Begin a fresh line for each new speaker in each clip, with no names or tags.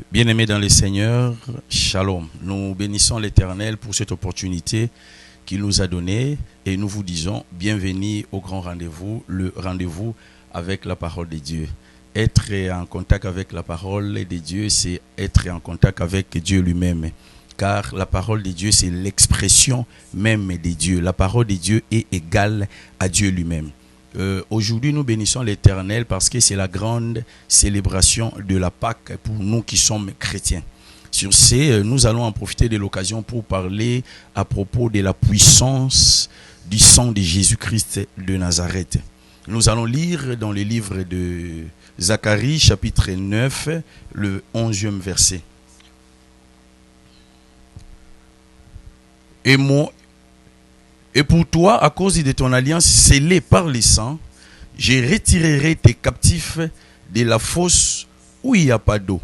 Bien-aimés dans le Seigneur, Shalom. Nous bénissons l'Éternel pour cette opportunité qu'il nous a donnée et nous vous disons bienvenue au grand rendez-vous, le rendez-vous avec la parole de Dieu. Être en contact avec la parole de Dieu, c'est être en contact avec Dieu lui-même. Car la parole de Dieu, c'est l'expression même de Dieu. La parole de Dieu est égale à Dieu lui-même. Aujourd'hui, nous bénissons l'Éternel parce que c'est la grande célébration de la Pâque pour nous qui sommes chrétiens. Sur ce, nous allons en profiter de l'occasion pour parler à propos de la puissance du sang de Jésus-Christ de Nazareth. Nous allons lire dans le livre de Zacharie, chapitre 9, le 11e verset. Et pour toi, à cause de ton alliance scellée par le sang, je retirerai tes captifs de la fosse où il n'y a pas d'eau.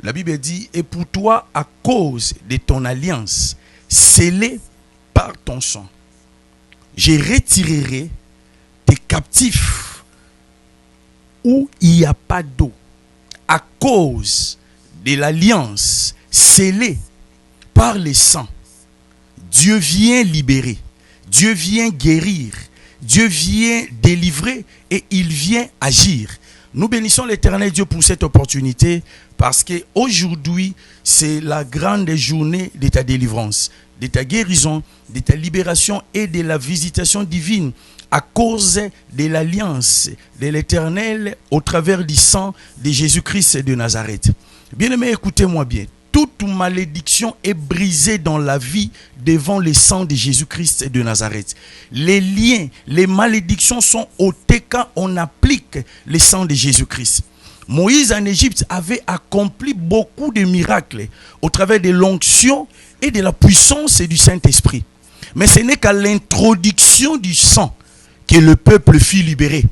La Bible dit, et pour toi, à cause de ton alliance scellée par ton sang, je retirerai tes captifs où il n'y a pas d'eau. À cause de l'alliance scellée par le sang, Dieu vient libérer, Dieu vient guérir, Dieu vient délivrer et il vient agir. Nous bénissons l'Éternel Dieu pour cette opportunité parce qu'aujourd'hui, c'est la grande journée de ta délivrance, de ta guérison, de ta libération et de la visitation divine à cause de l'alliance de l'Éternel au travers du sang de Jésus-Christ de Nazareth. Bien-aimés, écoutez-moi bien. Toute malédiction est brisée dans la vie devant le sang de Jésus-Christ de Nazareth. Les liens, les malédictions sont ôtées quand on applique le sang de Jésus-Christ. Moïse en Égypte avait accompli beaucoup de miracles au travers de l'onction et de la puissance du Saint-Esprit. Mais ce n'est qu'à l'introduction du sang que le peuple fut libéré.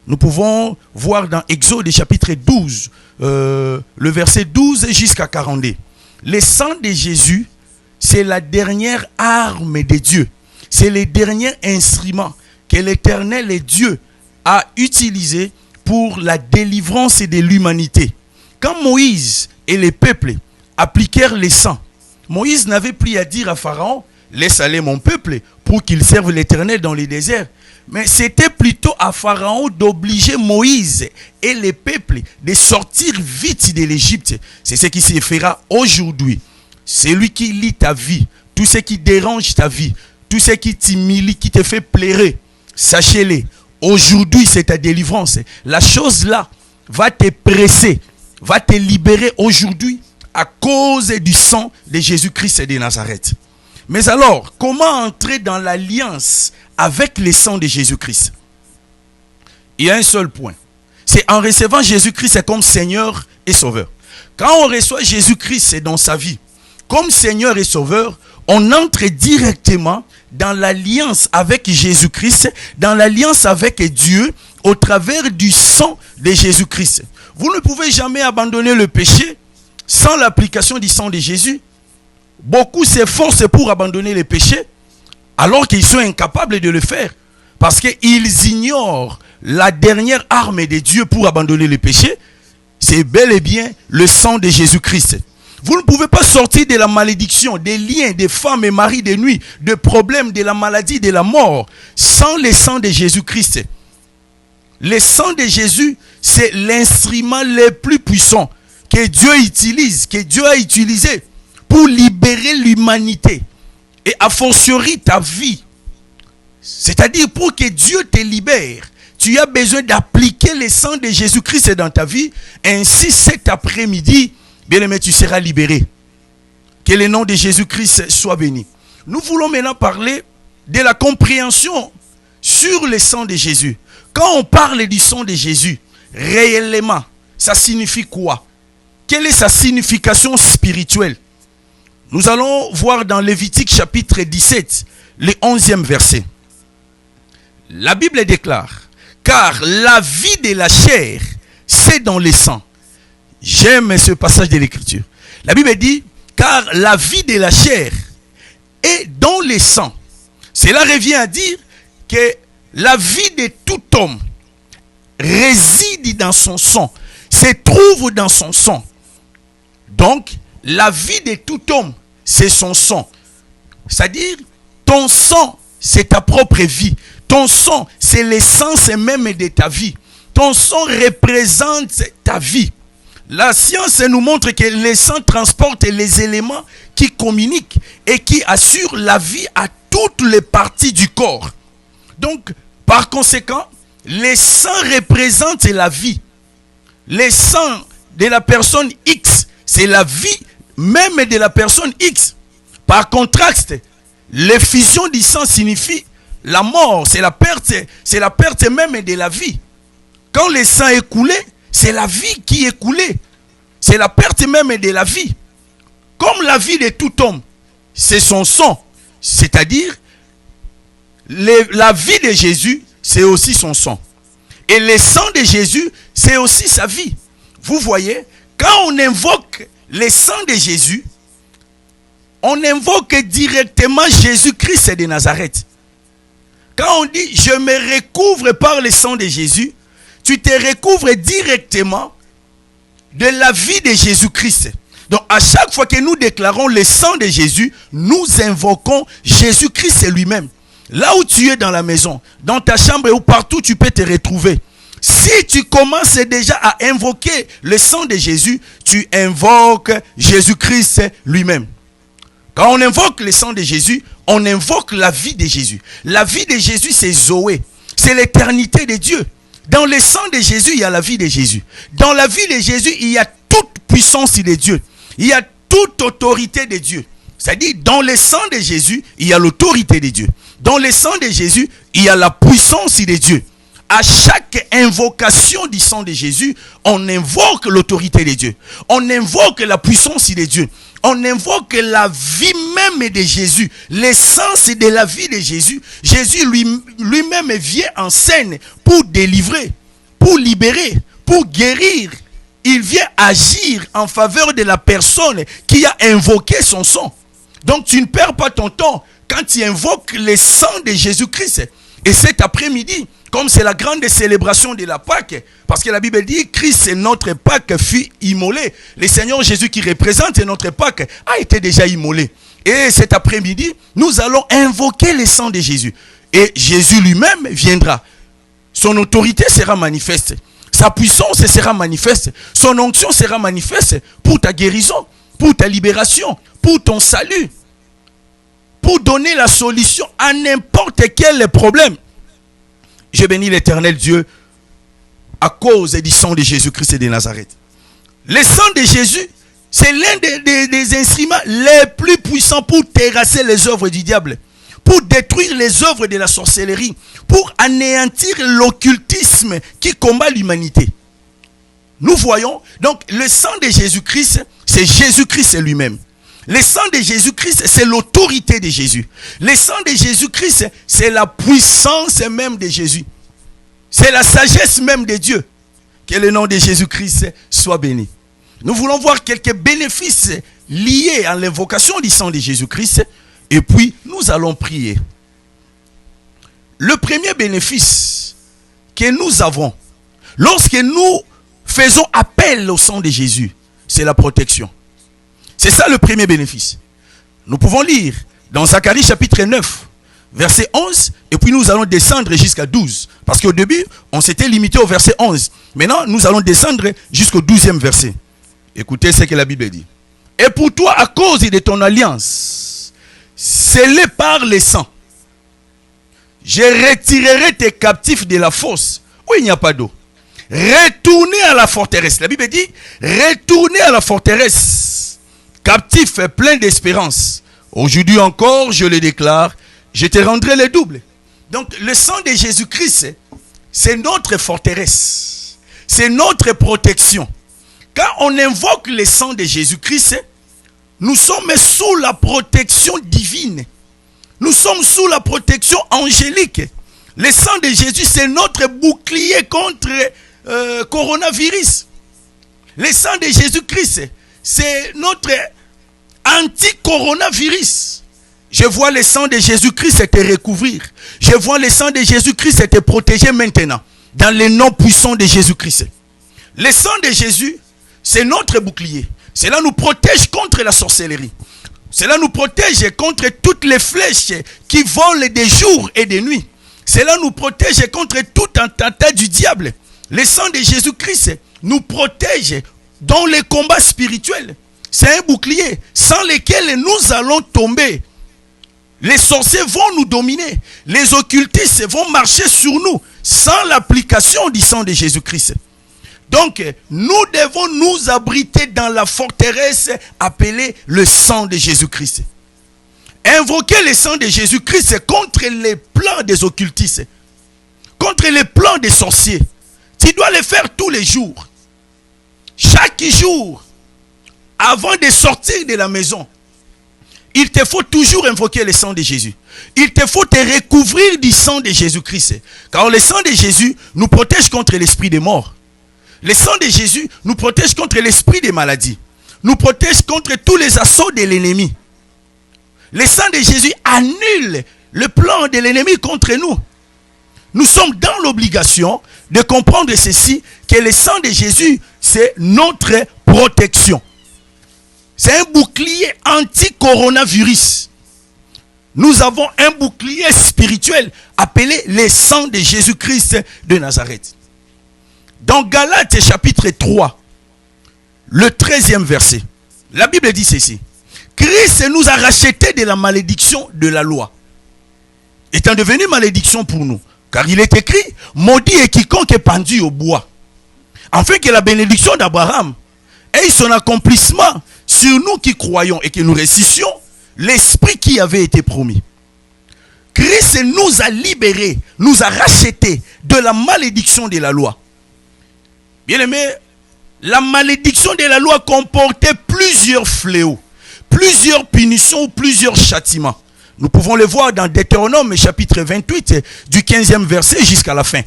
Nous pouvons voir dans Exode chapitre 12, le verset 12 jusqu'à 42. Le sang de Jésus, c'est la dernière arme de Dieu. C'est le dernier instrument que l'Éternel et Dieu a utilisé pour la délivrance de l'humanité. Quand Moïse et les peuples appliquèrent le sang, Moïse n'avait plus à dire à Pharaon, laisse aller mon peuple pour qu'il serve l'Éternel dans les déserts. Mais c'était plutôt à Pharaon d'obliger Moïse et les peuples de sortir vite de l'Égypte. C'est ce qui se fera aujourd'hui. Celui qui lit ta vie, tout ce qui dérange ta vie, tout ce qui t'humilie, qui te fait pleurer, sachez-le, aujourd'hui c'est ta délivrance. La chose là va te presser, va te libérer aujourd'hui à cause du sang de Jésus-Christ de Nazareth. Mais alors, comment entrer dans l'alliance avec le sang de Jésus-Christ? Il y a un seul point. C'est en recevant Jésus-Christ comme Seigneur et Sauveur. Quand on reçoit Jésus-Christ dans sa vie comme Seigneur et Sauveur, on entre directement dans l'alliance avec Jésus-Christ, dans l'alliance avec Dieu, au travers du sang de Jésus-Christ. Vous ne pouvez jamais abandonner le péché sans l'application du sang de Jésus. Beaucoup s'efforcent pour abandonner les péchés alors qu'ils sont incapables de le faire parce qu'ils ignorent la dernière arme de Dieu pour abandonner les péchés. C'est bel et bien le sang de Jésus-Christ. Vous ne pouvez pas sortir de la malédiction, des liens, des femmes et maris de nuit, de problèmes, de la maladie, de la mort sans le sang de Jésus-Christ. Le sang de Jésus, c'est l'instrument le plus puissant que Dieu utilise, que Dieu a utilisé pour libérer l'humanité et a fortiori ta vie. C'est-à-dire pour que Dieu te libère, tu as besoin d'appliquer le sang de Jésus-Christ dans ta vie. Ainsi cet après-midi, bien-aimé, tu seras libéré. Que le nom de Jésus-Christ soit béni. Nous voulons maintenant parler de la compréhension sur le sang de Jésus. Quand on parle du sang de Jésus, réellement, ça signifie quoi? Quelle est sa signification spirituelle? Nous allons voir dans Lévitique chapitre 17, le 11e verset. La Bible déclare, car la vie de la chair, c'est dans le sang. J'aime ce passage de l'Écriture. La Bible dit, car la vie de la chair est dans le sang. Cela revient à dire que la vie de tout homme réside dans son sang, se trouve dans son sang. Donc, la vie de tout homme, c'est son sang. C'est-à-dire, ton sang, c'est ta propre vie. Ton sang, c'est l'essence même de ta vie. Ton sang représente ta vie. La science nous montre que le sang transporte les éléments qui communiquent et qui assurent la vie à toutes les parties du corps. Donc, par conséquent, le sang représente la vie. Le sang de la personne X, c'est la vie même de la personne X. Par contraste, l'effusion du sang signifie la mort, c'est la perte même de la vie. Quand le sang est coulé, c'est la vie qui est coulée. C'est la perte même de la vie. Comme la vie de tout homme, c'est son sang. C'est-à-dire, la vie de Jésus, c'est aussi son sang. Et le sang de Jésus, c'est aussi sa vie. Vous voyez, quand on invoque le sang de Jésus, on invoque directement Jésus-Christ de Nazareth. Quand on dit « je me recouvre par le sang de Jésus », tu te recouvres directement de la vie de Jésus-Christ. Donc à chaque fois que nous déclarons le sang de Jésus, nous invoquons Jésus-Christ lui-même. Là où tu es dans la maison, dans ta chambre ou partout tu peux te retrouver. Si tu commences déjà à invoquer le sang de Jésus, tu invoques Jésus-Christ lui-même. Quand on invoque le sang de Jésus, on invoque la vie de Jésus. La vie de Jésus, c'est Zoé. C'est l'éternité de Dieu. Dans le sang de Jésus, il y a la vie de Jésus. Dans la vie de Jésus, il y a toute puissance de Dieu. Il y a toute autorité de Dieu. C'est-à-dire, dans le sang de Jésus, il y a l'autorité de Dieu. Dans le sang de Jésus, il y a la puissance de Dieu. À chaque invocation du sang de Jésus, on invoque l'autorité de Dieu. On invoque la puissance de Dieu. On invoque la vie même de Jésus, l'essence de la vie de Jésus. Jésus lui-même vient en scène pour délivrer, pour libérer, pour guérir. Il vient agir en faveur de la personne qui a invoqué son sang. Donc tu ne perds pas ton temps quand tu invoques le sang de Jésus-Christ. Et cet après-midi, comme c'est la grande célébration de la Pâque, parce que la Bible dit, Christ, notre Pâque, fut immolé. Le Seigneur Jésus qui représente notre Pâque a été déjà immolé. Et cet après-midi, nous allons invoquer le sang de Jésus. Et Jésus lui-même viendra. Son autorité sera manifeste. Sa puissance sera manifeste. Son onction sera manifeste pour ta guérison, pour ta libération, pour ton salut, pour donner la solution à n'importe quel problème. Je bénis l'Éternel Dieu à cause du sang de Jésus-Christ de Nazareth. Le sang de Jésus, c'est l'un des instruments les plus puissants pour terrasser les œuvres du diable, pour détruire les œuvres de la sorcellerie, pour anéantir l'occultisme qui combat l'humanité. Nous voyons, donc, le sang de Jésus-Christ, c'est Jésus-Christ lui-même. Le sang de Jésus-Christ, c'est l'autorité de Jésus. Le sang de Jésus-Christ, c'est la puissance même de Jésus. C'est la sagesse même de Dieu. Que le nom de Jésus-Christ soit béni. Nous voulons voir quelques bénéfices liés à l'invocation du sang de Jésus-Christ. Et puis, nous allons prier. Le premier bénéfice que nous avons, lorsque nous faisons appel au sang de Jésus, c'est la protection. C'est ça le premier bénéfice. Nous pouvons lire dans Zacharie chapitre 9, verset 11, et puis nous allons descendre jusqu'à 12. Parce qu'au début, on s'était limité au verset 11. Maintenant, nous allons descendre jusqu'au 12e verset. Écoutez ce que la Bible dit. Et pour toi, à cause de ton alliance, scellée par le sang, je retirerai tes captifs de la fosse où il n'y a pas d'eau. Retournez à la forteresse. La Bible dit, retournez à la forteresse. Captif plein d'espérance. Aujourd'hui encore, je le déclare, je te rendrai le double. Donc, le sang de Jésus-Christ, c'est notre forteresse. C'est notre protection. Quand on invoque le sang de Jésus-Christ, nous sommes sous la protection divine. Nous sommes sous la protection angélique. Le sang de Jésus, c'est notre bouclier contre coronavirus. Le sang de Jésus-Christ, c'est notre anti-coronavirus. Je vois le sang de Jésus-Christ te recouvrir. Je vois le sang de Jésus-Christ te protéger maintenant. Dans le nom puissant de Jésus-Christ. Le sang de Jésus, c'est notre bouclier. Cela nous protège contre la sorcellerie. Cela nous protège contre toutes les flèches qui volent des jours et des nuits. Cela nous protège contre tout attentat du diable. Le sang de Jésus-Christ nous protège dans les combats spirituels. C'est un bouclier sans lequel nous allons tomber. Les sorciers vont nous dominer. Les occultistes vont marcher sur nous sans l'application du sang de Jésus-Christ. Donc, nous devons nous abriter dans la forteresse appelée le sang de Jésus-Christ. Invoquer le sang de Jésus-Christ contre les plans des occultistes, contre les plans des sorciers. Tu dois le faire tous les jours. Chaque jour, avant de sortir de la maison, il te faut toujours invoquer le sang de Jésus. Il te faut te recouvrir du sang de Jésus-Christ. Car le sang de Jésus nous protège contre l'esprit des morts. Le sang de Jésus nous protège contre l'esprit des maladies. Nous protège contre tous les assauts de l'ennemi. Le sang de Jésus annule le plan de l'ennemi contre nous. Nous sommes dans l'obligation de comprendre ceci, que le sang de Jésus, c'est notre protection. C'est un bouclier anti-coronavirus. Nous avons un bouclier spirituel appelé le sang de Jésus-Christ de Nazareth. Dans Galates chapitre 3, le 13e verset, la Bible dit ceci. Christ nous a rachetés de la malédiction de la loi, étant devenu malédiction pour nous. Car il est écrit, maudit est quiconque est pendu au bois. Afin que la bénédiction d'Abraham ait son accomplissement sur nous qui croyons et que nous ressuscitions l'esprit qui avait été promis. Christ nous a libérés, nous a rachetés de la malédiction de la loi. Bien aimé, la malédiction de la loi comportait plusieurs fléaux, plusieurs punitions, plusieurs châtiments. Nous pouvons le voir dans Deutéronome chapitre 28 du 15e verset jusqu'à la fin.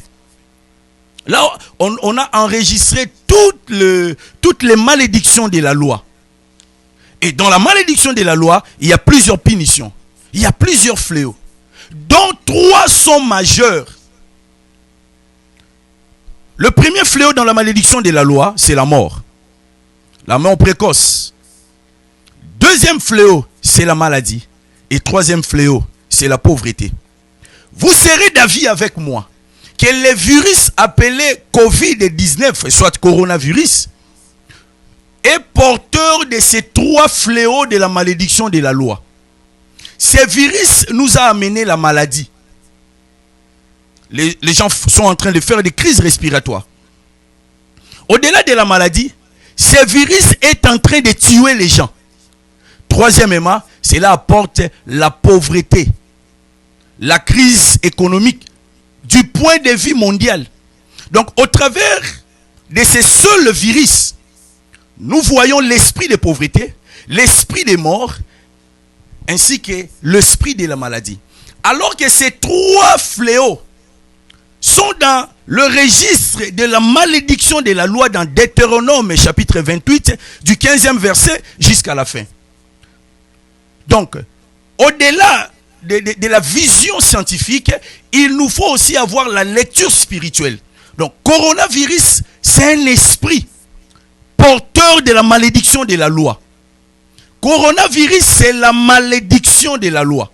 Là, on a enregistré toutes les malédictions de la loi. Et dans la malédiction de la loi, il y a plusieurs punitions. Il y a plusieurs fléaux, dont 3 sont majeurs. Le premier fléau dans la malédiction de la loi, c'est la mort. La mort précoce. Deuxième fléau, c'est la maladie. Et troisième fléau, c'est la pauvreté. Vous serez d'avis avec moi que le virus appelé Covid-19, soit coronavirus, est porteur de ces 3 fléaux de la malédiction de la loi. Ce virus nous a amené la maladie. Les gens sont en train de faire des crises respiratoires. Au-delà de la maladie, ce virus est en train de tuer les gens. Troisièmement, cela apporte la pauvreté, la crise économique du point de vue mondial. Donc, au travers de ce seul virus, nous voyons l'esprit de pauvreté, l'esprit des morts, ainsi que l'esprit de la maladie. Alors que ces 3 fléaux sont dans le registre de la malédiction de la loi dans Deutéronome chapitre 28 du 15e verset jusqu'à la fin. Donc, au-delà de la vision scientifique, il nous faut aussi avoir la lecture spirituelle. Donc, coronavirus, c'est un esprit porteur de la malédiction de la loi. Coronavirus, c'est la malédiction de la loi.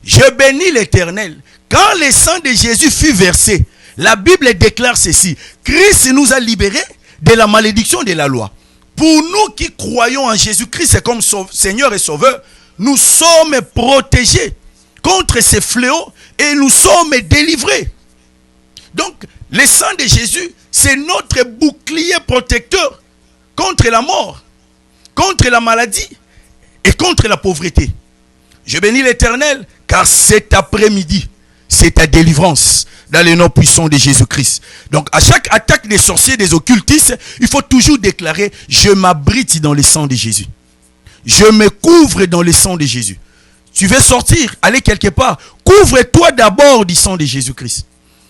Je bénis l'Éternel. Quand le sang de Jésus fut versé, la Bible déclare ceci. Christ nous a libérés de la malédiction de la loi. Pour nous qui croyons en Jésus-Christ comme Seigneur et Sauveur, nous sommes protégés contre ces fléaux et nous sommes délivrés. Donc, le sang de Jésus, c'est notre bouclier protecteur contre la mort, contre la maladie et contre la pauvreté. Je bénis l'Éternel, car cet après-midi, c'est ta délivrance dans le nom puissant de Jésus-Christ. Donc, à chaque attaque des sorciers, des occultistes, il faut toujours déclarer, je m'abrite dans le sang de Jésus. Je me couvre dans le sang de Jésus. Tu veux sortir, aller quelque part, couvre-toi d'abord du sang de Jésus-Christ.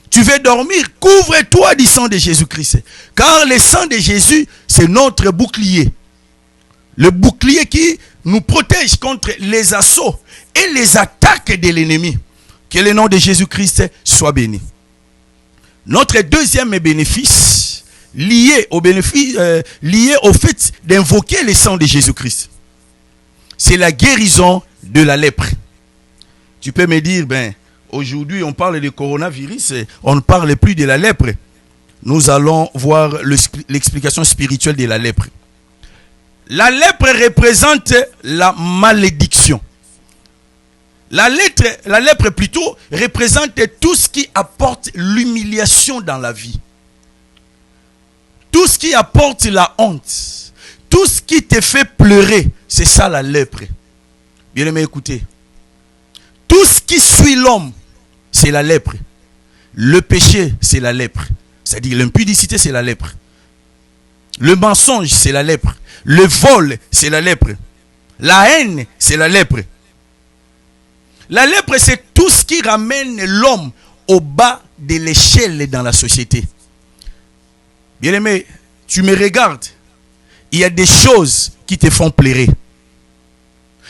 Tu veux dormir, couvre-toi du sang de Jésus-Christ. Car le sang de Jésus, c'est notre bouclier. Le bouclier qui nous protège contre les assauts et les attaques de l'ennemi. Que le nom de Jésus-Christ soit béni. Notre deuxième bénéfice, liées au bénéfice, liées au fait d'invoquer le sang de Jésus-Christ. C'est la guérison de la lèpre. Tu peux me dire, aujourd'hui on parle de coronavirus, on ne parle plus de la lèpre. Nous allons voir l'explication spirituelle de la lèpre. La lèpre représente la malédiction. La lèpre plutôt représente tout ce qui apporte l'humiliation dans la vie. Tout ce qui apporte la honte. Tout ce qui te fait pleurer. C'est ça la lèpre. Bien aimé, écoutez. Tout ce qui suit l'homme, c'est la lèpre. Le péché, c'est la lèpre. C'est-à-dire l'impudicité, c'est la lèpre. Le mensonge, c'est la lèpre. Le vol, c'est la lèpre. La haine, c'est la lèpre. La lèpre, c'est tout ce qui ramène l'homme au bas de l'échelle dans la société. Bien aimé, tu me regardes. Il y a des choses qui te font pleurer.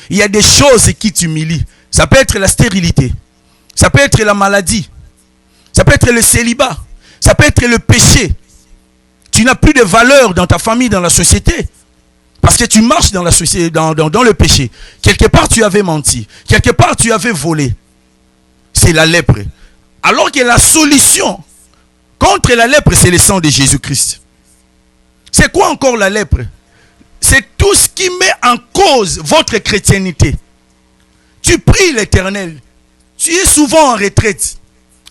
Il y a des choses qui t'humilient. Ça peut être la stérilité. Ça peut être la maladie. Ça peut être le célibat. Ça peut être le péché. Tu n'as plus de valeur dans ta famille, dans la société. Parce que tu marches dans la société, dans le péché. Quelque part, tu avais menti. Quelque part, tu avais volé. C'est la lèpre. Alors que la solution contre la lèpre, c'est le sang de Jésus-Christ. C'est quoi encore la lèpre? C'est tout ce qui met en cause votre chrétienté. Tu pries l'Éternel. Tu es souvent en retraite.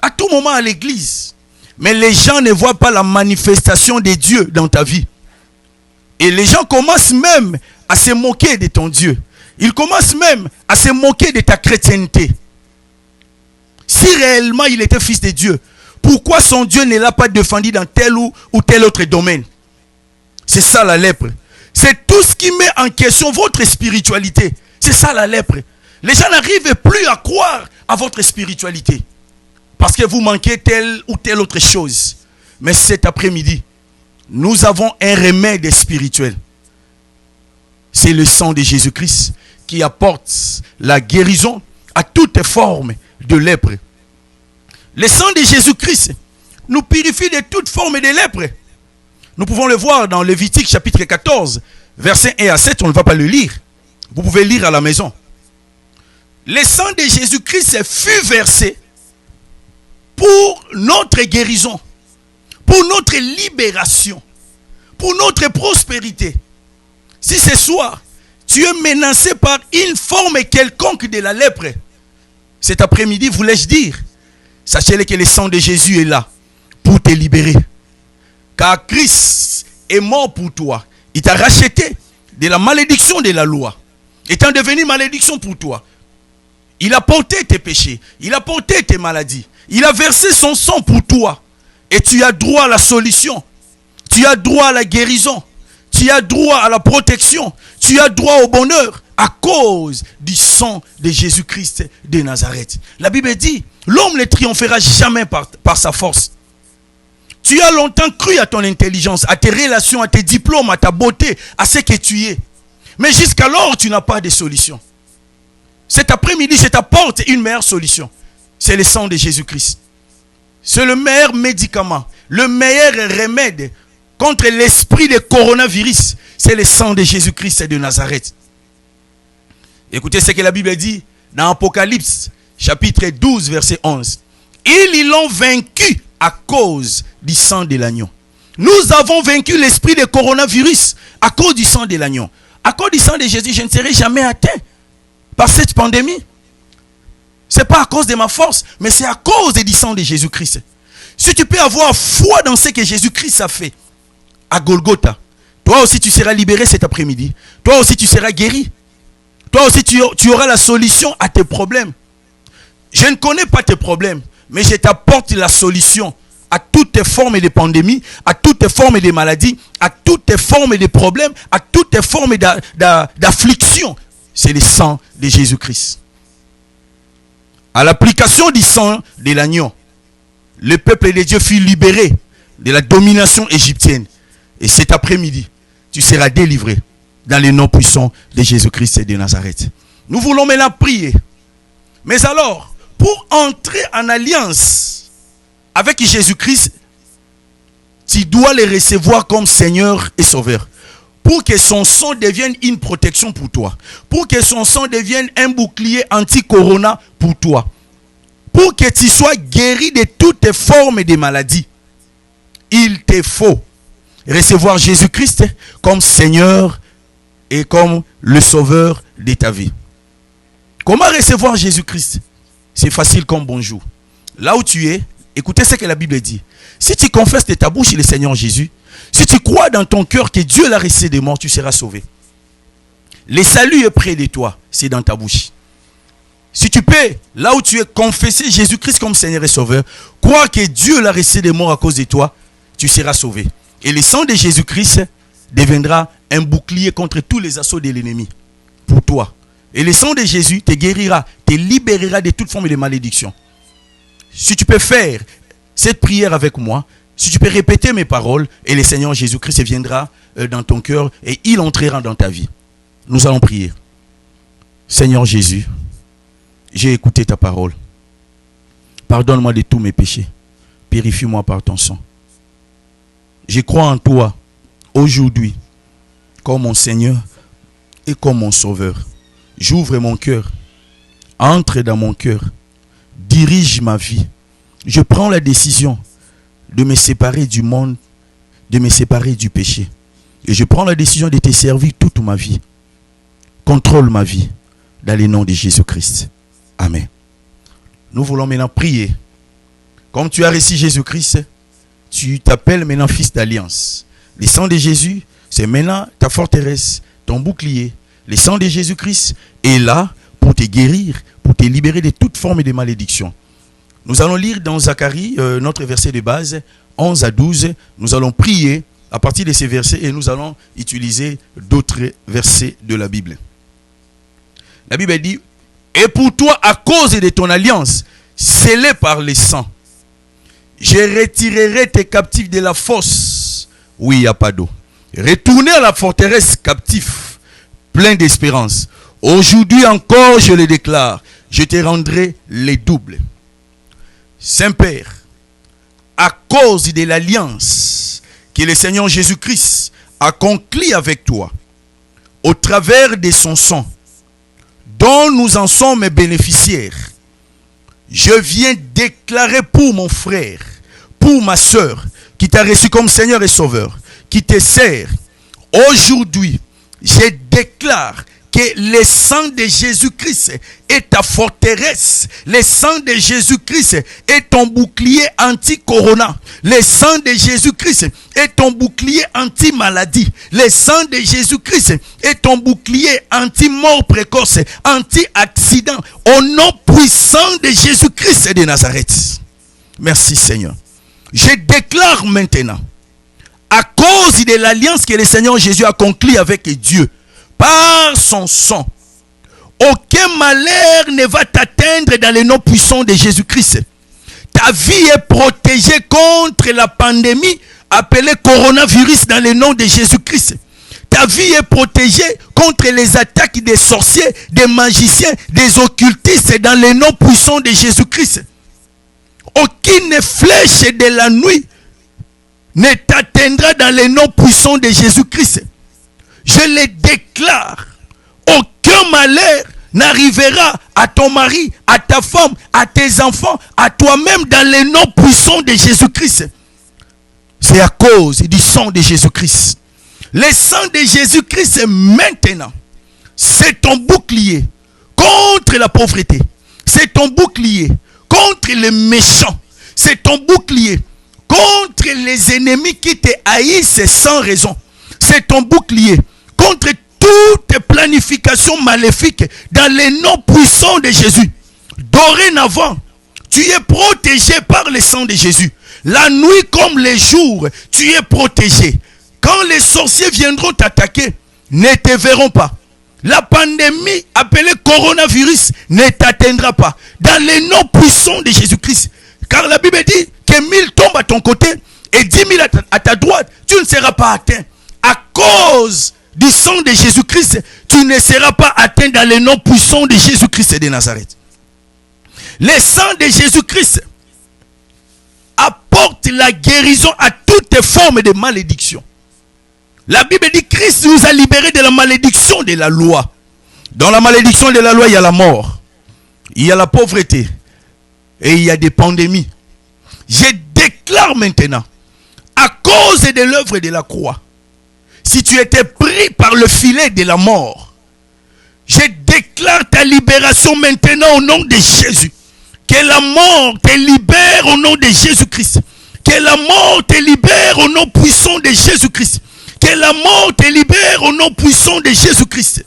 À tout moment à l'église. Mais les gens ne voient pas la manifestation de Dieu dans ta vie. Et les gens commencent même à se moquer de ton Dieu. Ils commencent même à se moquer de ta chrétienté. Si réellement il était fils de Dieu, pourquoi son Dieu ne l'a pas défendu dans tel ou tel autre domaine? C'est ça la lèpre. C'est tout ce qui met en question votre spiritualité. C'est ça la lèpre. Les gens n'arrivent plus à croire à votre spiritualité. Parce que vous manquez telle ou telle autre chose. Mais cet après-midi, nous avons un remède spirituel. C'est le sang de Jésus-Christ qui apporte la guérison à toute forme de lèpre. Le sang de Jésus-Christ nous purifie de toute forme de lèpre. Nous pouvons le voir dans Lévitique chapitre 14, versets 1 à 7. On ne va pas le lire. Vous pouvez lire à la maison. Le sang de Jésus-Christ fut versé pour notre guérison, pour notre libération, pour notre prospérité. Si ce soir, tu es menacé par une forme quelconque de la lèpre, cet après-midi, voulais-je dire, sachez que le sang de Jésus est là pour te libérer. Car Christ est mort pour toi. Il t'a racheté de la malédiction de la loi. Étant devenu malédiction pour toi. Il a porté tes péchés. Il a porté tes maladies. Il a versé son sang pour toi. Et tu as droit à la solution. Tu as droit à la guérison. Tu as droit à la protection. Tu as droit au bonheur à cause du sang de Jésus-Christ de Nazareth. La Bible dit, l'homme ne triomphera jamais par sa force. Tu as longtemps cru à ton intelligence, à tes relations, à tes diplômes, à ta beauté, à ce que tu es. Mais jusqu'alors, tu n'as pas de solution. Cet après-midi, je t'apporte une meilleure solution. C'est le sang de Jésus-Christ. C'est le meilleur médicament, le meilleur remède contre l'esprit de coronavirus. C'est le sang de Jésus-Christ de Nazareth. Écoutez ce que la Bible dit dans Apocalypse, chapitre 12, verset 11. Ils l'ont vaincu à cause du sang de l'agneau. Nous avons vaincu l'esprit de coronavirus à cause du sang de l'agneau. À cause du sang de Jésus, je ne serai jamais atteint par cette pandémie. Ce n'est pas à cause de ma force, mais c'est à cause du sang de Jésus-Christ. Si tu peux avoir foi dans ce que Jésus-Christ a fait à Golgotha, toi aussi tu seras libéré cet après-midi. Toi aussi tu seras guéri. Toi aussi tu auras la solution à tes problèmes. Je ne connais pas tes problèmes, mais je t'apporte la solution à toutes tes formes de pandémie, à toutes tes formes de maladies, à toutes tes formes de problèmes, à toutes tes formes d'affliction. C'est le sang de Jésus-Christ. À l'application du sang de l'agneau, le peuple de Dieu fut libéré de la domination égyptienne. Et cet après-midi, tu seras délivré dans le nom puissant de Jésus-Christ de Nazareth. Nous voulons maintenant prier. Mais alors, pour entrer en alliance avec Jésus-Christ, tu dois le recevoir comme Seigneur et Sauveur. Pour que son sang devienne une protection pour toi. Pour que son sang devienne un bouclier anti-corona pour toi. Pour que tu sois guéri de toutes formes de maladies. Il te faut recevoir Jésus-Christ comme Seigneur et comme le Sauveur de ta vie. Comment recevoir Jésus-Christ? C'est facile comme bonjour. Là où tu es, écoutez ce que la Bible dit. Si tu confesses de ta bouche le Seigneur Jésus, si tu crois dans ton cœur que Dieu l'a ressuscité des morts, tu seras sauvé. Le salut est près de toi, c'est dans ta bouche. Si tu peux, là où tu es, confesser Jésus-Christ comme Seigneur et Sauveur, croire que Dieu l'a ressuscité des morts à cause de toi, tu seras sauvé. Et le sang de Jésus-Christ deviendra un bouclier contre tous les assauts de l'ennemi pour toi. Et le sang de Jésus te guérira, te libérera de toute forme de malédiction. Si tu peux faire cette prière avec moi, si tu peux répéter mes paroles, et le Seigneur Jésus-Christ viendra dans ton cœur et il entrera dans ta vie. Nous allons prier. Seigneur Jésus, j'ai écouté ta parole. Pardonne-moi de tous mes péchés. Purifie-moi par ton sang. Je crois en toi aujourd'hui comme mon Seigneur et comme mon Sauveur. J'ouvre mon cœur. Entre dans mon cœur. Dirige ma vie. Je prends la décision de me séparer du monde, de me séparer du péché. Et je prends la décision de te servir toute ma vie. Contrôle ma vie dans le nom de Jésus-Christ. Amen. Nous voulons maintenant prier. Comme tu as reçu Jésus-Christ, tu t'appelles maintenant fils d'alliance. Le sang de Jésus, c'est maintenant ta forteresse, ton bouclier. Le sang de Jésus-Christ est là pour te guérir, pour te libérer de toute forme de malédiction. Nous allons lire dans Zacharie, notre verset de base, 11 à 12. Nous allons prier à partir de ces versets et nous allons utiliser d'autres versets de la Bible. La Bible dit, « Et pour toi, à cause de ton alliance, scellée par le sang, je retirerai tes captifs de la fosse où il n'y a pas d'eau. Retournez à la forteresse captif, plein d'espérance. Aujourd'hui encore, je le déclare, je te rendrai les doubles. » Saint-Père, à cause de l'alliance que le Seigneur Jésus-Christ a conclue avec toi, au travers de son sang, dont nous en sommes bénéficiaires, je viens déclarer pour mon frère, pour ma soeur, qui t'a reçu comme Seigneur et Sauveur, qui te sert, aujourd'hui, je déclare que le sang de Jésus-Christ est ta forteresse. Le sang de Jésus-Christ est ton bouclier anti-corona. Le sang de Jésus-Christ est ton bouclier anti-maladie. Le sang de Jésus-Christ est ton bouclier anti-mort précoce, anti-accident. Au nom puissant de Jésus-Christ de Nazareth. Merci Seigneur. Je déclare maintenant, à cause de l'alliance que le Seigneur Jésus a conclue avec Dieu, par son sang, aucun malheur ne va t'atteindre dans le nom puissant de Jésus-Christ. Ta vie est protégée contre la pandémie appelée coronavirus dans le nom de Jésus-Christ. Ta vie est protégée contre les attaques des sorciers, des magiciens, des occultistes dans le nom puissant de Jésus-Christ. Aucune flèche de la nuit ne t'atteindra dans le nom puissant de Jésus-Christ. Je le déclare, aucun malheur n'arrivera à ton mari, à ta femme, à tes enfants, à toi-même dans le nom puissant de Jésus-Christ. C'est à cause du sang de Jésus-Christ. Le sang de Jésus-Christ maintenant, c'est ton bouclier contre la pauvreté. C'est ton bouclier contre les méchants. C'est ton bouclier contre les ennemis qui te haïssent sans raison. C'est ton bouclier contre toute planification maléfique dans le nom puissant de Jésus. Dorénavant, tu es protégé par le sang de Jésus. La nuit comme le jour, tu es protégé. Quand les sorciers viendront t'attaquer, ne te verront pas. La pandémie appelée coronavirus ne t'atteindra pas. Dans le nom puissant de Jésus-Christ. Car la Bible dit que 1000 tombent à ton côté et 10 000 à ta droite. Tu ne seras pas atteint. À cause du sang de Jésus-Christ, tu ne seras pas atteint dans le nom puissant de Jésus-Christ de Nazareth. Le sang de Jésus-Christ a apporte la guérison à toutes formes de malédiction. La Bible dit que Christ nous a libérés de la malédiction de la loi. Dans la malédiction de la loi, il y a la mort, il y a la pauvreté et il y a des pandémies. Je déclare maintenant, à cause de l'œuvre de la croix, si tu étais pris par le filet de la mort, je déclare ta libération maintenant au nom de Jésus. Que la mort te libère au nom de Jésus-Christ. Que la mort te libère au nom puissant de Jésus-Christ. Que la mort te libère au nom puissant de Jésus-Christ.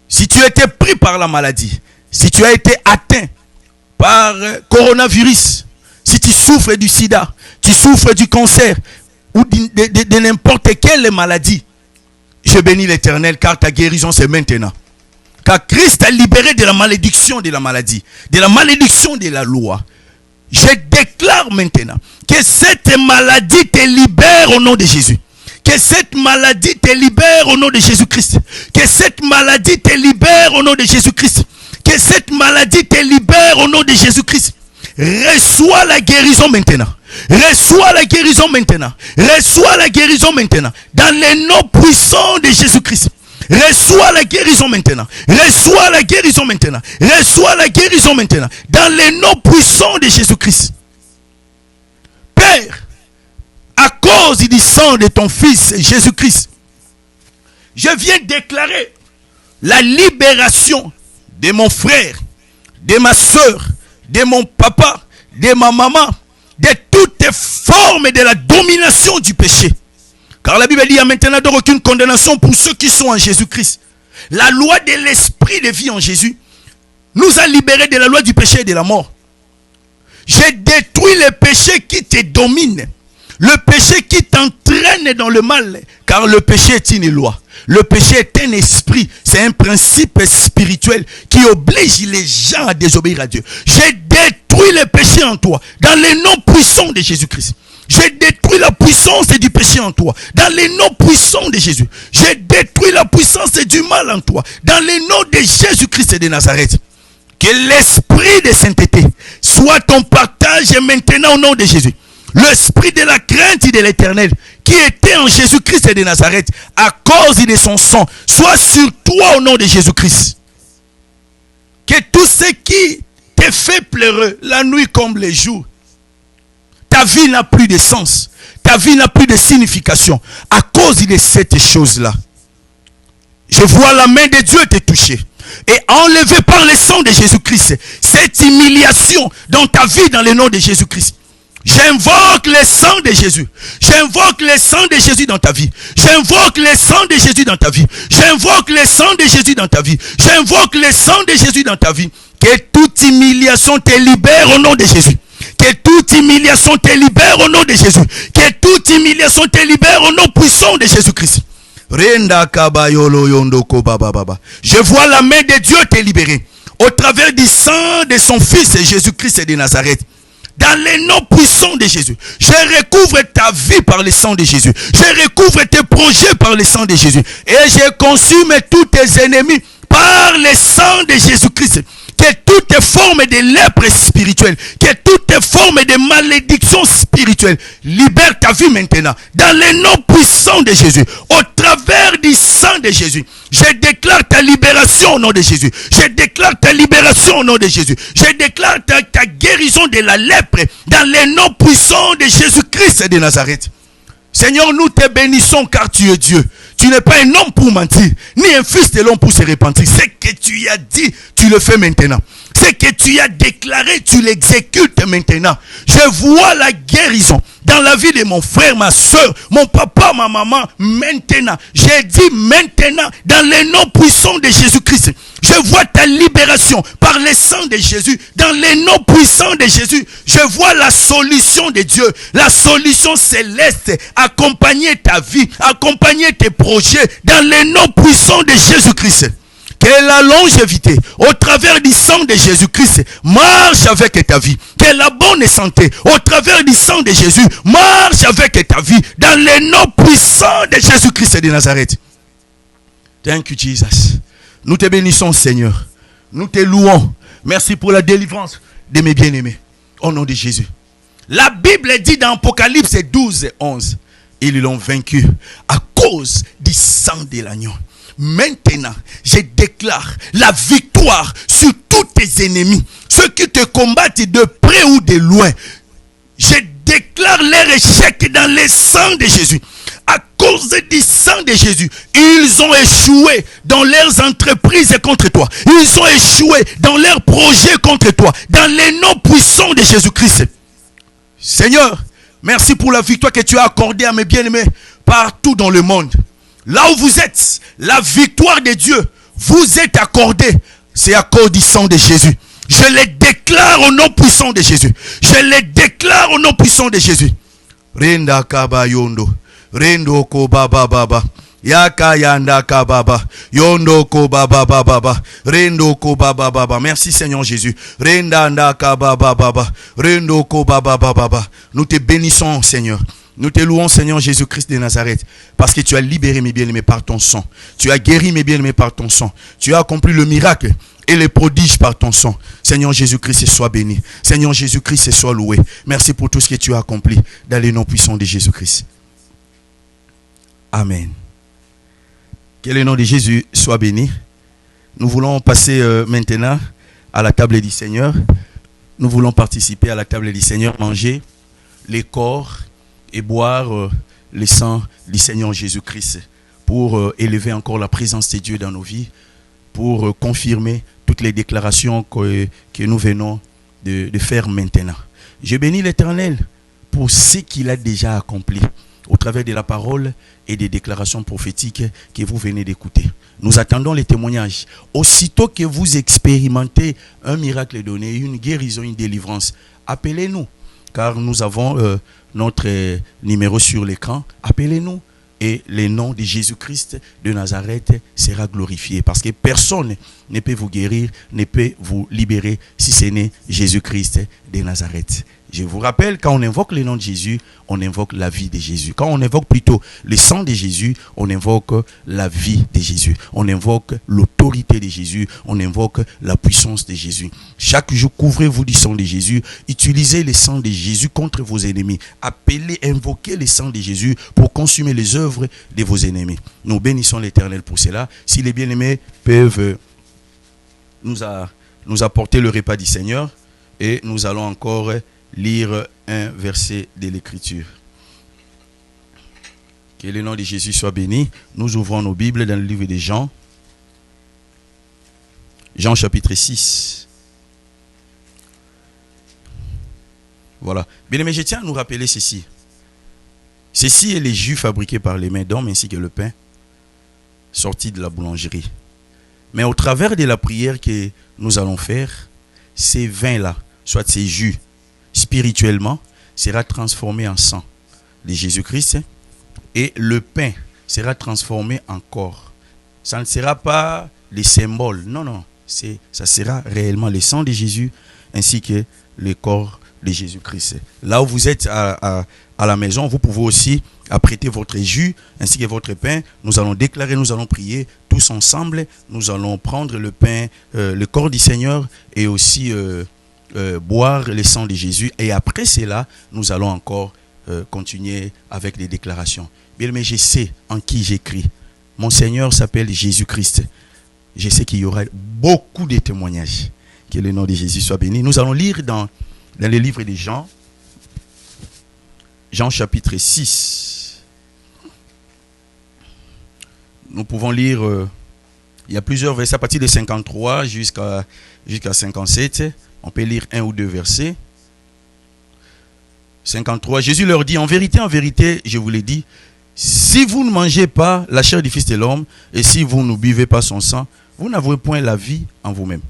Si tu étais pris par la maladie, si tu as été atteint par coronavirus, si tu souffres du sida, tu souffres du cancer ou de n'importe quelle maladie, je bénis l'Éternel car ta guérison c'est maintenant. Car Christ a libéré de la malédiction de la maladie, de la malédiction de la loi. Je déclare maintenant que cette maladie te libère au nom de Jésus. Que cette maladie te libère au nom de Jésus-Christ. Que cette maladie te libère au nom de Jésus-Christ. Que cette maladie te libère au nom de Jésus-Christ. Reçois la guérison maintenant. Reçois la guérison maintenant. Reçois la guérison maintenant. Dans le nom puissant de Jésus-Christ. Reçois la guérison maintenant. Reçois la guérison maintenant. Reçois la guérison maintenant. Dans le nom puissant de Jésus-Christ. Père, à cause du sang de ton Fils Jésus-Christ, je viens déclarer la libération de mon frère, de ma soeur, de mon papa, de ma maman, de toutes formes de la domination du péché. Car la Bible dit, il n'y a maintenant donc aucune condamnation pour ceux qui sont en Jésus-Christ. La loi de l'esprit de vie en Jésus nous a libérés de la loi du péché et de la mort. J'ai détruit le péché qui te domine. Le péché qui t'entraîne dans le mal. Car le péché est une loi. Le péché est un esprit. C'est un principe spirituel qui oblige les gens à désobéir à Dieu. J'ai détruit le péché en toi. Dans le nom puissant de Jésus-Christ. J'ai détruit la puissance du péché en toi. Dans le nom puissant de Jésus. J'ai détruit la puissance du mal en toi. Dans le nom de Jésus-Christ de Nazareth. Que l'esprit de sainteté soit ton partage maintenant au nom de Jésus. L'esprit de la crainte de l'Éternel qui était en Jésus-Christ de Nazareth à cause de son sang soit sur toi au nom de Jésus-Christ. Que tout ce qui te fait pleurer la nuit comme le jour, ta vie n'a plus de sens, ta vie n'a plus de signification à cause de cette chose-là. Je vois la main de Dieu te toucher et enlever par le sang de Jésus-Christ cette humiliation dans ta vie dans le nom de Jésus-Christ. J'invoque le sang de Jésus. J'invoque le sang de Jésus dans ta vie. J'invoque le sang de Jésus dans ta vie. J'invoque le sang de Jésus dans ta vie. J'invoque le sang de Jésus dans ta vie. Que toute humiliation te libère au nom de Jésus. Que toute humiliation te libère au nom de Jésus. Que toute humiliation te libère au nom puissant de Jésus-Christ. Je vois la main de Dieu te libérer au travers du sang de son Fils Jésus-Christ de Nazareth. Dans le nom puissant de Jésus, je recouvre ta vie par le sang de Jésus. Je recouvre tes projets par le sang de Jésus. Et je consume tous tes ennemis par le sang de Jésus-Christ. Que toute forme de lèpre spirituelle, que toute forme de malédiction spirituelle, libère ta vie maintenant. Dans le nom puissant de Jésus, au travers du sang de Jésus, je déclare ta libération au nom de Jésus. Je déclare ta libération au nom de Jésus. Je déclare ta guérison de la lèpre dans le nom puissant de Jésus-Christ de Nazareth. Seigneur, nous te bénissons car tu es Dieu. Tu n'es pas un homme pour mentir, ni un fils de l'homme pour se repentir. Ce que tu as dit, tu le fais maintenant. Ce que tu as déclaré, tu l'exécutes maintenant. Je vois la guérison dans la vie de mon frère, ma soeur, mon papa, ma maman, maintenant. J'ai dit maintenant, dans le nom puissant de Jésus-Christ. Je vois ta libération par le sang de Jésus, dans le nom puissant de Jésus. Je vois la solution de Dieu, la solution céleste, accompagner ta vie, accompagner tes projets, dans le nom puissant de Jésus-Christ. Que la longévité, au travers du sang de Jésus-Christ, marche avec ta vie. Que la bonne santé, au travers du sang de Jésus, marche avec ta vie. Dans le nom puissant de Jésus-Christ de Nazareth. Thank you, Jesus. Nous te bénissons, Seigneur. Nous te louons. Merci pour la délivrance de mes bien-aimés. Au nom de Jésus. La Bible dit dans Apocalypse 12, 11, ils l'ont vaincu à cause du sang de l'agneau. Maintenant, je déclare la victoire sur tous tes ennemis, ceux qui te combattent de près ou de loin. Je déclare leur échec dans le sang de Jésus. À cause du sang de Jésus, ils ont échoué dans leurs entreprises contre toi. Ils ont échoué dans leurs projets contre toi. Dans les noms puissants de Jésus-Christ. Seigneur, merci pour la victoire que tu as accordée à mes bien-aimés partout dans le monde. Là où vous êtes, la victoire de Dieu vous est accordée. C'est à cause du sang de Jésus. Je les déclare au nom puissant de Jésus. Je les déclare au nom puissant de Jésus. Renda kaba yondo. Rendo ko baba baba. Yaka yanda kababa. Yondo ko baba baba. Rendo ko baba baba. Merci Seigneur Jésus. Renda anda kababa baba. Rendo ko baba baba. Nous te bénissons Seigneur. Nous te louons Seigneur Jésus-Christ de Nazareth. Parce que tu as libéré mes bien-aimés par ton sang. Tu as guéri mes bien-aimés par ton sang. Tu as accompli le miracle et les prodiges par ton sang. Seigneur Jésus-Christ, sois béni. Seigneur Jésus-Christ, sois loué. Merci pour tout ce que tu as accompli dans les noms puissants de Jésus-Christ. Amen. Que le nom de Jésus soit béni. Nous voulons passer maintenant à la table du Seigneur. Nous voulons participer à la table du Seigneur, manger les corps et boire le sang du Seigneur Jésus-Christ pour élever encore la présence de Dieu dans nos vies, pour confirmer toutes les déclarations que nous venons de faire maintenant. Je bénis l'Éternel pour ce qu'il a déjà accompli au travers de la parole et des déclarations prophétiques que vous venez d'écouter. Nous attendons les témoignages. Aussitôt que vous expérimentez un miracle donné, une guérison, une délivrance, appelez-nous, car nous avons notre numéro sur l'écran. Appelez-nous et le nom de Jésus-Christ de Nazareth sera glorifié, parce que personne ne peut vous guérir, ne peut vous libérer si ce n'est Jésus-Christ de Nazareth. Je vous rappelle, quand on invoque le nom de Jésus, on invoque la vie de Jésus. Quand on invoque plutôt le sang de Jésus, on invoque la vie de Jésus. On invoque l'autorité de Jésus. On invoque la puissance de Jésus. Chaque jour, couvrez-vous du sang de Jésus. Utilisez le sang de Jésus contre vos ennemis. Appelez, invoquez le sang de Jésus pour consumer les œuvres de vos ennemis. Nous bénissons l'Éternel pour cela. Si les bien-aimés peuvent nous apporter le repas du Seigneur, et nous allons encore lire un verset de l'Écriture. Que le nom de Jésus soit béni. Nous ouvrons nos Bibles dans le livre de Jean. Jean chapitre 6. Voilà. Bien aimé, je tiens à nous rappeler ceci. Ceci est les jus fabriqués par les mains d'hommes ainsi que le pain sorti de la boulangerie. Mais au travers de la prière que nous allons faire, ces vins-là, soit ces jus, spirituellement, sera transformé en sang de Jésus-Christ, et le pain sera transformé en corps. Ça ne sera pas les symboles, non, ça sera réellement le sang de Jésus ainsi que le corps de Jésus-Christ. Là où vous êtes à la maison, vous pouvez aussi apprêter votre jus ainsi que votre pain. Nous allons déclarer, nous allons prier tous ensemble. Nous allons prendre le pain, le corps du Seigneur, et aussi boire le sang de Jésus, et après cela nous allons encore continuer avec les déclarations. Bien, mais je sais en qui j'écris. Mon Seigneur s'appelle Jésus-Christ. Je sais qu'il y aura beaucoup de témoignages. Que le nom de Jésus soit béni. Nous allons lire dans le livre de Jean, Jean chapitre 6. Nous pouvons lire, il y a plusieurs versets à partir de 53 jusqu'à 57. On peut lire un ou deux versets. 53, Jésus leur dit, en vérité, je vous l'ai dit, si vous ne mangez pas la chair du Fils de l'homme, et si vous ne buvez pas son sang, vous n'avez point la vie en vous-même.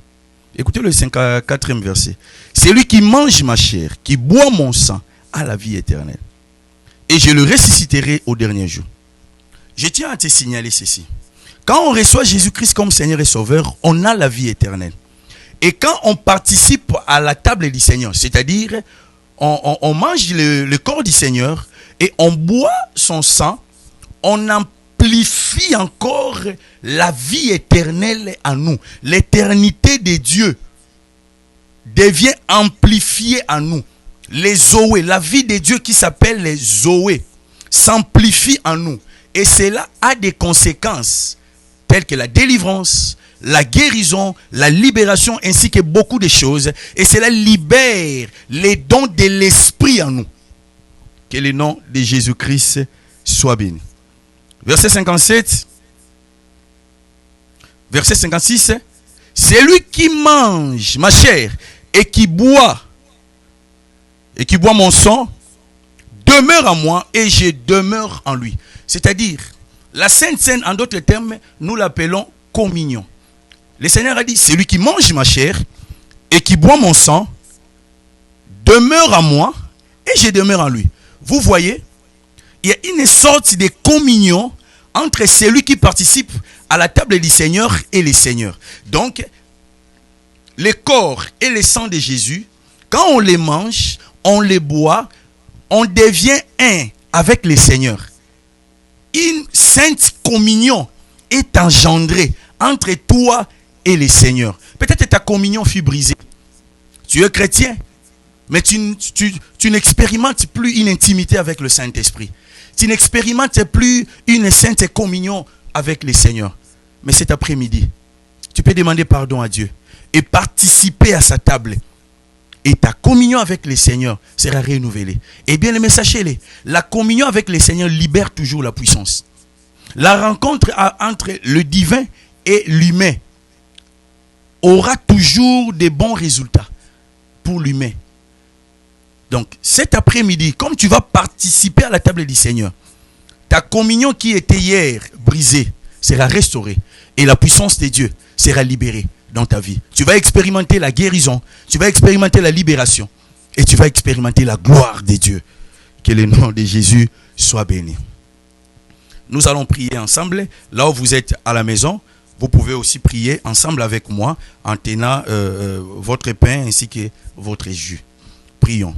Écoutez le 54e verset. Celui qui mange ma chair, qui boit mon sang, a la vie éternelle. Et je le ressusciterai au dernier jour. Je tiens à te signaler ceci. Quand on reçoit Jésus-Christ comme Seigneur et Sauveur, on a la vie éternelle. Et quand on participe à la table du Seigneur, c'est-à-dire on mange le corps du Seigneur et on boit son sang, on amplifie encore la vie éternelle en nous. L'éternité de Dieu devient amplifiée en nous. les Zoé, la vie de Dieu qui s'appelle les Zoé, s'amplifie en nous. Et cela a des conséquences telles que la délivrance, la guérison, la libération, ainsi que beaucoup de choses. Et cela libère les dons de l'esprit en nous. Que le nom de Jésus-Christ soit béni. Verset 57. Verset 56. Celui qui mange ma chair et qui boit mon sang demeure en moi et je demeure en lui. C'est-à-dire, la Sainte Seine, en d'autres termes, nous l'appelons communion. Le Seigneur a dit, celui qui mange ma chair et qui boit mon sang demeure en moi et je demeure en lui. Vous voyez, il y a une sorte de communion entre celui qui participe à la table du Seigneur et le Seigneur. Donc, le corps et le sang de Jésus, quand on les mange, on les boit, on devient un avec le Seigneur. Une sainte communion est engendrée entre toi et le Seigneur. Peut-être que ta communion fut brisée. Tu es chrétien, mais tu n'expérimentes plus une intimité avec le Saint-Esprit. Tu n'expérimentes plus une sainte communion avec le Seigneur. Mais cet après-midi, tu peux demander pardon à Dieu et participer à sa table. Et ta communion avec le Seigneur sera renouvelée. Et bien aimé, sachez-le, la communion avec le Seigneur libère toujours la puissance. La rencontre entre le divin et l'humain aura toujours des bons résultats pour l'humain. Donc, cet après-midi, comme tu vas participer à la table du Seigneur, ta communion qui était hier brisée sera restaurée et la puissance de Dieu sera libérée dans ta vie. Tu vas expérimenter la guérison, tu vas expérimenter la libération et tu vas expérimenter la gloire de Dieu. Que le nom de Jésus soit béni. Nous allons prier ensemble. Là où vous êtes à la maison, vous pouvez aussi prier ensemble avec moi en tenant votre pain ainsi que votre jus. Prions.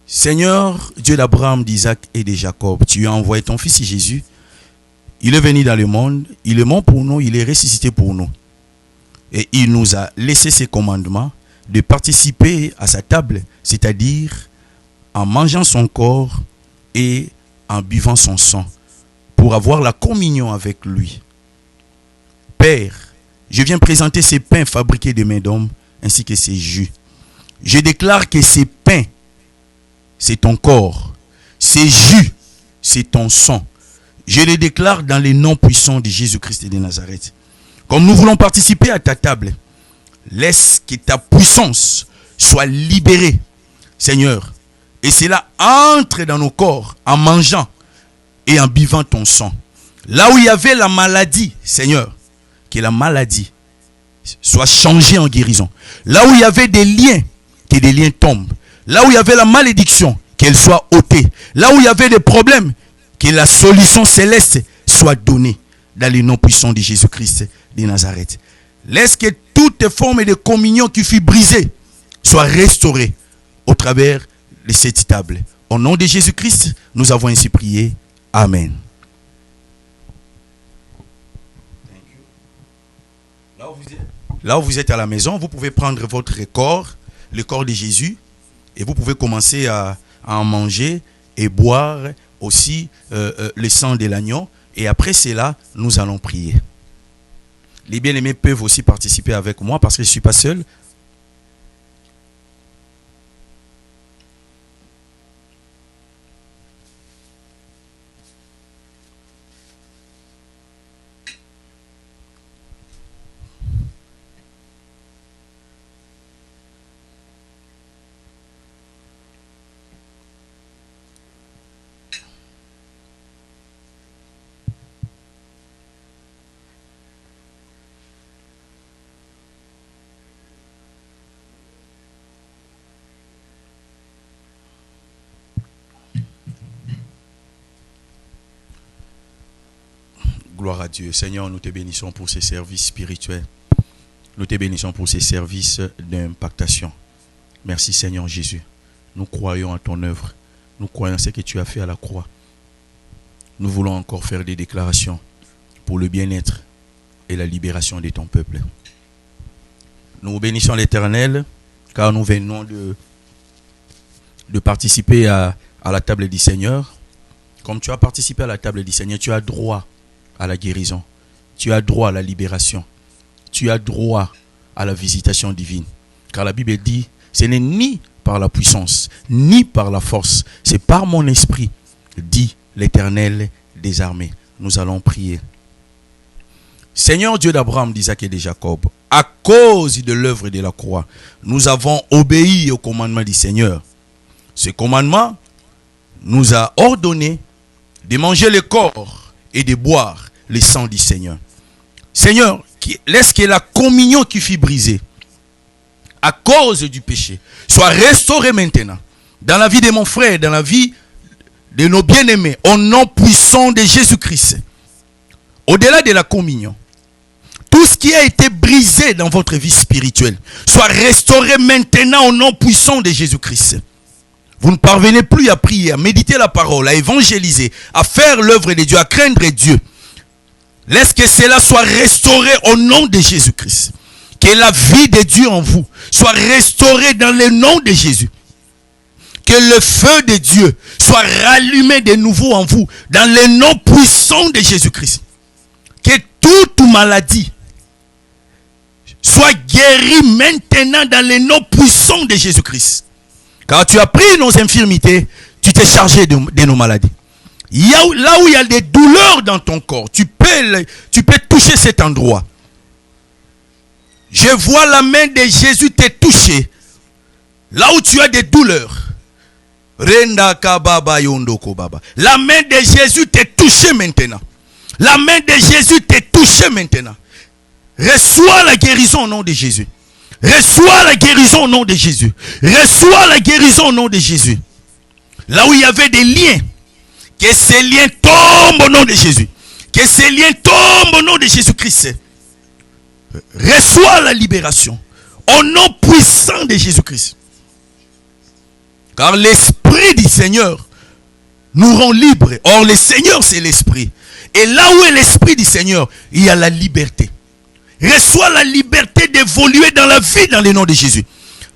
Seigneur, Dieu d'Abraham, d'Isaac et de Jacob, tu as envoyé ton fils Jésus. Il est venu dans le monde, il est mort pour nous, il est ressuscité pour nous. Et il nous a laissé ses commandements de participer à sa table, c'est-à-dire en mangeant son corps et en buvant son sang, pour avoir la communion avec lui. Père, je viens présenter ces pains fabriqués de mains d'hommes, ainsi que ces jus. Je déclare que ces pains, c'est ton corps. Ces jus, c'est ton sang. Je les déclare dans les noms puissants de Jésus-Christ de Nazareth. Comme nous voulons participer à ta table, laisse que ta puissance soit libérée, Seigneur. Et cela entre dans nos corps en mangeant et en buvant ton sang. Là où il y avait la maladie, Seigneur, que la maladie soit changée en guérison. Là où il y avait des liens, que des liens tombent. Là où il y avait la malédiction, qu'elle soit ôtée. Là où il y avait des problèmes, que la solution céleste soit donnée dans les noms puissants de Jésus-Christ de Nazareth. Laisse que toute forme de communion qui fut brisée soit restaurée au travers de cette table. Au nom de Jésus-Christ, nous avons ainsi prié. Amen. Là où vous êtes à la maison, vous pouvez prendre votre corps, le corps de Jésus, et vous pouvez commencer à en manger et boire aussi le sang de l'agneau. Et après cela, nous allons prier. Les bien-aimés peuvent aussi participer avec moi parce que je ne suis pas seul. Gloire à Dieu. Seigneur, nous te bénissons pour ces services spirituels. Nous te bénissons pour ces services d'impactation. Merci Seigneur Jésus. Nous croyons à ton œuvre. Nous croyons à ce que tu as fait à la croix. Nous voulons encore faire des déclarations pour le bien-être et la libération de ton peuple. Nous bénissons l'Éternel car nous venons de de participer à la table du Seigneur, comme tu as participé à la table du Seigneur, tu as droit à la guérison. Tu as droit à la libération. Tu as droit à la visitation divine. Car la Bible dit, ce n'est ni par la puissance, ni par la force, c'est par mon esprit, dit l'Éternel des armées. Nous allons prier. Seigneur Dieu d'Abraham, d'Isaac et de Jacob, à cause de l'œuvre de la croix, nous avons obéi au commandement du Seigneur. Ce commandement nous a ordonné de manger le corps et de boire le sang du Seigneur. Seigneur, laisse que la communion qui fut brisée à cause du péché soit restaurée maintenant dans la vie de mon frère, dans la vie de nos bien-aimés, au nom puissant de Jésus-Christ. Au-delà de la communion, tout ce qui a été brisé dans votre vie spirituelle soit restauré maintenant au nom puissant de Jésus-Christ. Vous ne parvenez plus à prier, à méditer la parole, à évangéliser, à faire l'œuvre de Dieu, à craindre Dieu. Laisse que cela soit restauré au nom de Jésus-Christ. Que la vie de Dieu en vous soit restaurée dans le nom de Jésus. Que le feu de Dieu soit rallumé de nouveau en vous dans le nom puissant de Jésus-Christ. Que toute maladie soit guérie maintenant dans le nom puissant de Jésus-Christ. Car tu as pris nos infirmités, tu t'es chargé de nos maladies. Là où il y a des douleurs dans ton corps, tu peux toucher cet endroit. Je vois la main de Jésus te toucher. Là où tu as des douleurs. La main de Jésus te touche maintenant. La main de Jésus te touche maintenant. Reçois la guérison au nom de Jésus. Reçois la guérison au nom de Jésus. Reçois la guérison au nom de Jésus. Là où il y avait des liens, que ces liens tombent au nom de Jésus. Que ces liens tombent au nom de Jésus-Christ. Reçois la libération au nom puissant de Jésus-Christ. Car l'Esprit du Seigneur nous rend libres. Or, le Seigneur, c'est l'Esprit. Et là où est l'Esprit du Seigneur, il y a la liberté. Reçois la liberté d'évoluer dans la vie dans le nom de Jésus.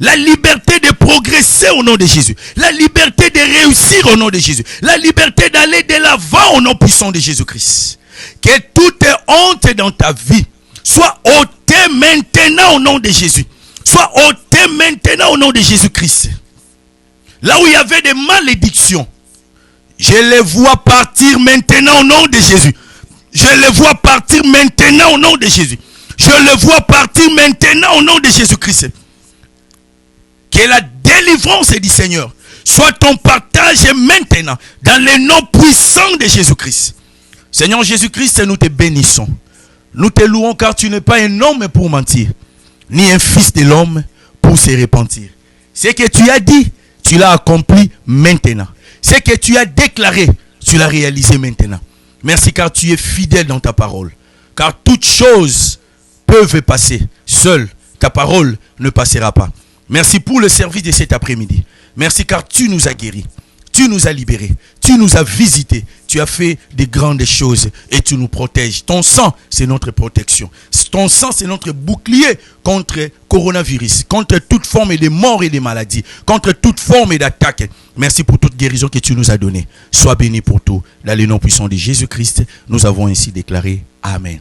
La liberté de progresser au nom de Jésus. La liberté de réussir au nom de Jésus. La liberté d'aller de l'avant au nom puissant de Jésus-Christ. Que toute honte dans ta vie soit ôtée maintenant au nom de Jésus. Soit ôtée maintenant au nom de Jésus-Christ. Là où il y avait des malédictions, je les vois partir maintenant au nom de Jésus. Je les vois partir maintenant au nom de Jésus. Je les vois partir maintenant au nom de Jésus-Christ. Que la délivrance du Seigneur soit ton partage maintenant dans le nom puissant de Jésus-Christ. Seigneur Jésus-Christ, nous te bénissons. Nous te louons car tu n'es pas un homme pour mentir, ni un fils de l'homme pour se repentir. Ce que tu as dit, tu l'as accompli maintenant. Ce que tu as déclaré, tu l'as réalisé maintenant. Merci car tu es fidèle dans ta parole. Car toutes choses peuvent passer. Seule ta parole ne passera pas. Merci pour le service de cet après-midi. Merci car tu nous as guéris. Tu nous as libérés. Tu nous as visités. Tu as fait de grandes choses et tu nous protèges. Ton sang, c'est notre protection. Ton sang, c'est notre bouclier contre coronavirus, contre toute forme de mort et de maladie, contre toute forme d'attaque. Merci pour toute guérison que tu nous as donnée. Sois béni pour tout. Dans le nom puissant de Jésus-Christ, nous avons ainsi déclaré. Amen.